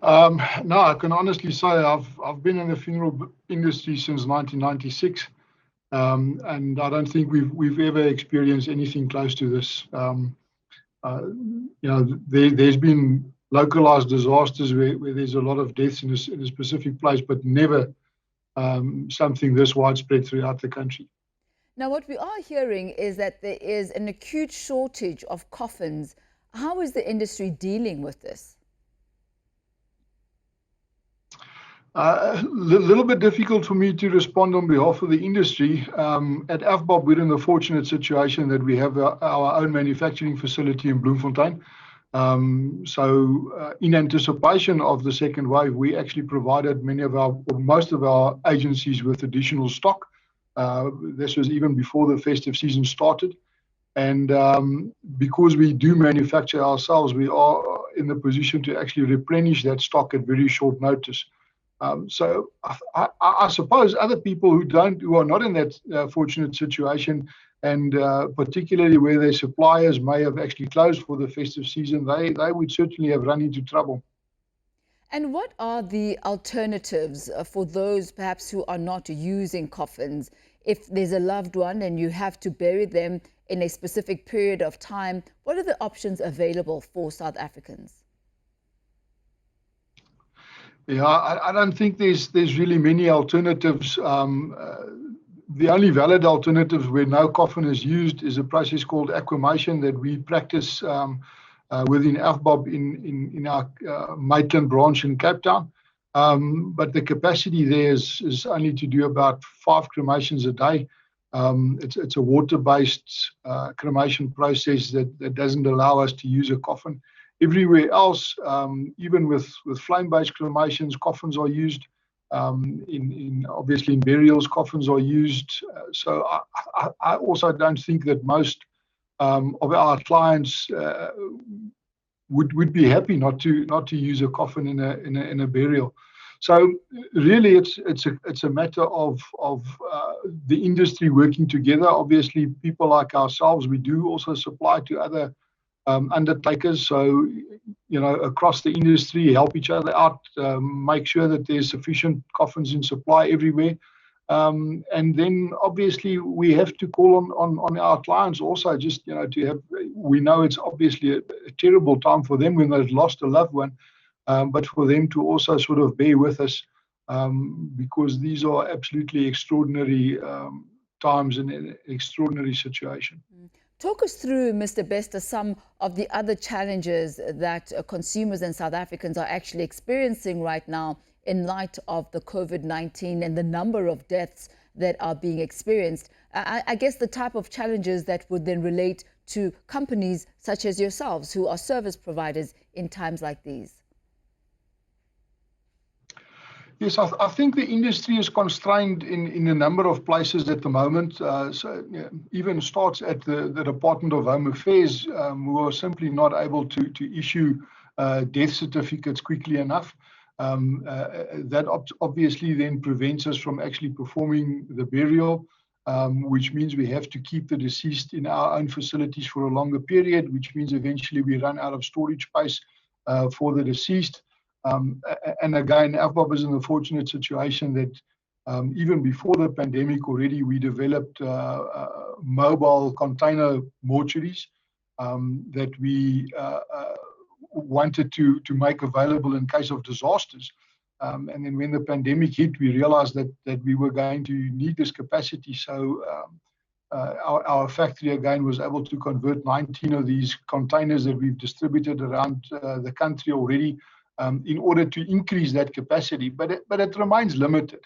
No, I can honestly say I've been in the funeral industry since 1996, and I don't think we've ever experienced anything close to this. There's been localized disasters where there's a lot of deaths in a specific place, but never something this widespread throughout the country. Now, what we are hearing is that there is an acute shortage of coffins. How is the industry dealing with this? A little bit difficult for me to respond on behalf of the industry. At AFBOB, we're in the fortunate situation that we have our own manufacturing facility in Bloemfontein. So in anticipation of the second wave, we actually provided most of our agencies with additional stock. This was even before the festive season started. And because we do manufacture ourselves, we are in the position to actually replenish that stock at very short notice. So I suppose other people who are not in that fortunate situation, and particularly where their suppliers may have actually closed for the festive season, they would certainly have run into trouble. And what are the alternatives for those perhaps who are not using coffins? If there's a loved one and you have to bury them in a specific period of time, what are the options available for South Africans? Yeah, I don't think there's really many alternatives. The only valid alternative where no coffin is used is a process called aquamation that we practice within AFBOB in our Maitland branch in Cape Town. But the capacity there is only to do about 5 cremations a day. It's a water-based cremation process that doesn't allow us to use a coffin. Everywhere else, even with flame-based cremations, coffins are used. Obviously in burials, coffins are used. So I also don't think that most of our clients would be happy not to use a coffin in a burial. So really, it's a matter of the industry working together. Obviously, people like ourselves, we do also supply to other undertakers, so across the industry, help each other out, make sure that there's sufficient coffins in supply everywhere, and then obviously we have to call on our clients also, just to have. We know it's obviously a terrible time for them when they've lost a loved one, but for them to also sort of bear with us, because these are absolutely extraordinary times and an extraordinary situation. Talk us through, Mr. Bester, some of the other challenges that consumers and South Africans are actually experiencing right now in light of the COVID-19 and the number of deaths that are being experienced. I guess the type of challenges that would then relate to companies such as yourselves, who are service providers in times like these. Yes, I think the industry is constrained in a number of places at the moment. So even starts at the Department of Home Affairs, who are simply not able to issue death certificates quickly enough. That obviously then prevents us from actually performing the burial, which means we have to keep the deceased in our own facilities for a longer period, which means eventually we run out of storage space for the deceased. And again, AFBOB is in the fortunate situation that even before the pandemic already, we developed mobile container mortuaries that we wanted to make available in case of disasters. And then when the pandemic hit, we realized that we were going to need this capacity. So our factory again was able to convert 19 of these containers that we've distributed around the country already, in order to increase that capacity, but it remains limited.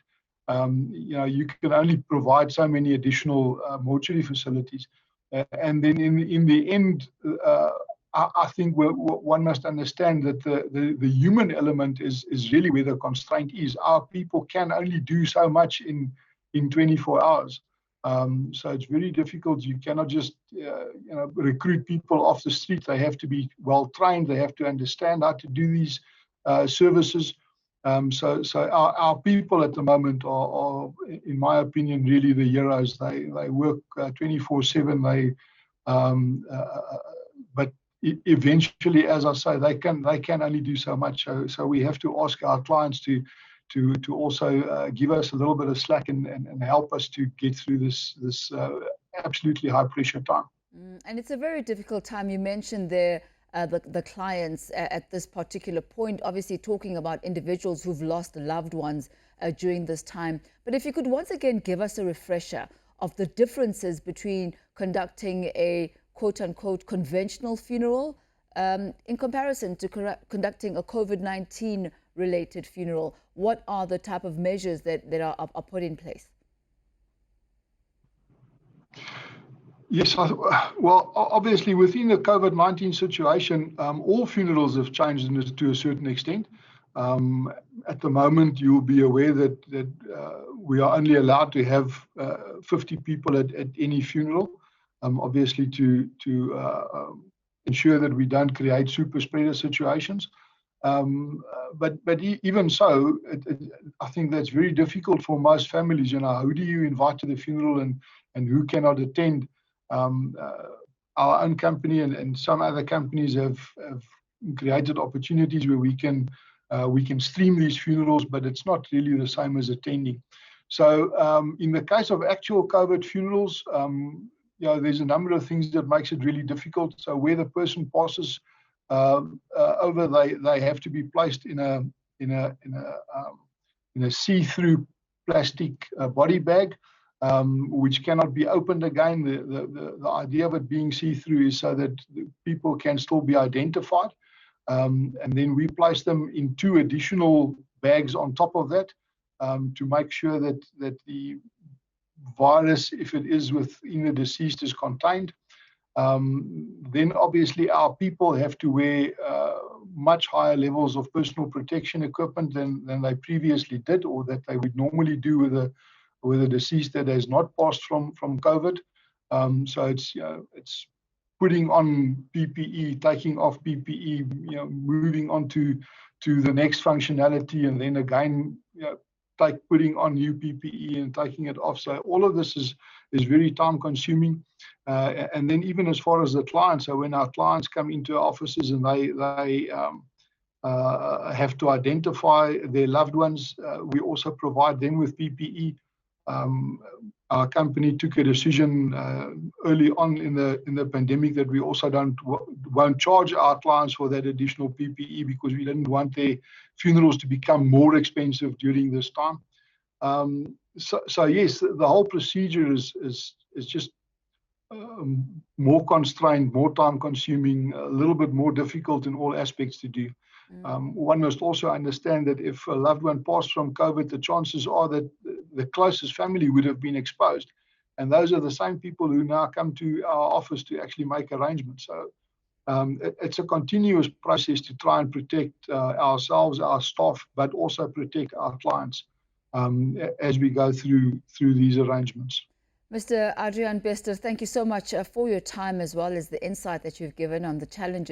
You can only provide so many additional mortuary facilities, and then in the end, I think one must understand that the human element is really where the constraint is. Our people can only do so much in 24 hours. So it's very difficult. You cannot just recruit people off the street. They have to be well trained. They have to understand how to do these services. So our people at the moment are, in my opinion, really the heroes. They work 24/7. But eventually, as I say, they can only do so much. So we have to ask our clients to also give us a little bit of slack and help us to get through this absolutely high pressure time. And it's a very difficult time. You mentioned there the clients at this particular point, obviously talking about individuals who've lost loved ones during this time. But if you could once again give us a refresher of the differences between conducting a quote-unquote conventional funeral in comparison to conducting a COVID-19 related funeral. What are the type of measures that are put in place? Yes, well, obviously within the COVID-19 situation, all funerals have changed to a certain extent. At the moment, you'll be aware that we are only allowed to have 50 people at any funeral, obviously to ensure that we don't create super spreader situations. But even so, I think that's very difficult for most families. Who do you invite to the funeral and who cannot attend? Our own company and some other companies have created opportunities where we can stream these funerals, but it's not really the same as attending. So in the case of actual COVID funerals, there's a number of things that makes it really difficult. So where the person passes over, they have to be placed in a see-through plastic body bag, which cannot be opened again. The idea of it being see-through is so that people can still be identified. And then we place them in 2 additional bags on top of that to make sure that the virus, if it is within the deceased, is contained. Then obviously our people have to wear much higher levels of personal protection equipment than they previously did, or that they would normally do with a deceased that has not passed from COVID. So it's putting on PPE, taking off PPE, moving on to the next functionality, and then again putting on new PPE and taking it off. So all of this is very time consuming. And then even as far as the clients, so when our clients come into our offices and they have to identify their loved ones, we also provide them with PPE. Our company took a decision early on in the pandemic that we also won't charge our clients for that additional PPE, because we didn't want their funerals to become more expensive during this time. So yes, the whole procedure is just more constrained, more time consuming, a little bit more difficult in all aspects to do. One must also understand that if a loved one passed from COVID, the chances are that the closest family would have been exposed. And those are the same people who now come to our office to actually make arrangements. So it's a continuous process to try and protect ourselves, our staff, but also protect our clients as we go through these arrangements. Mr. Adrian Bester, thank you so much for your time, as well as the insight that you've given on the challenges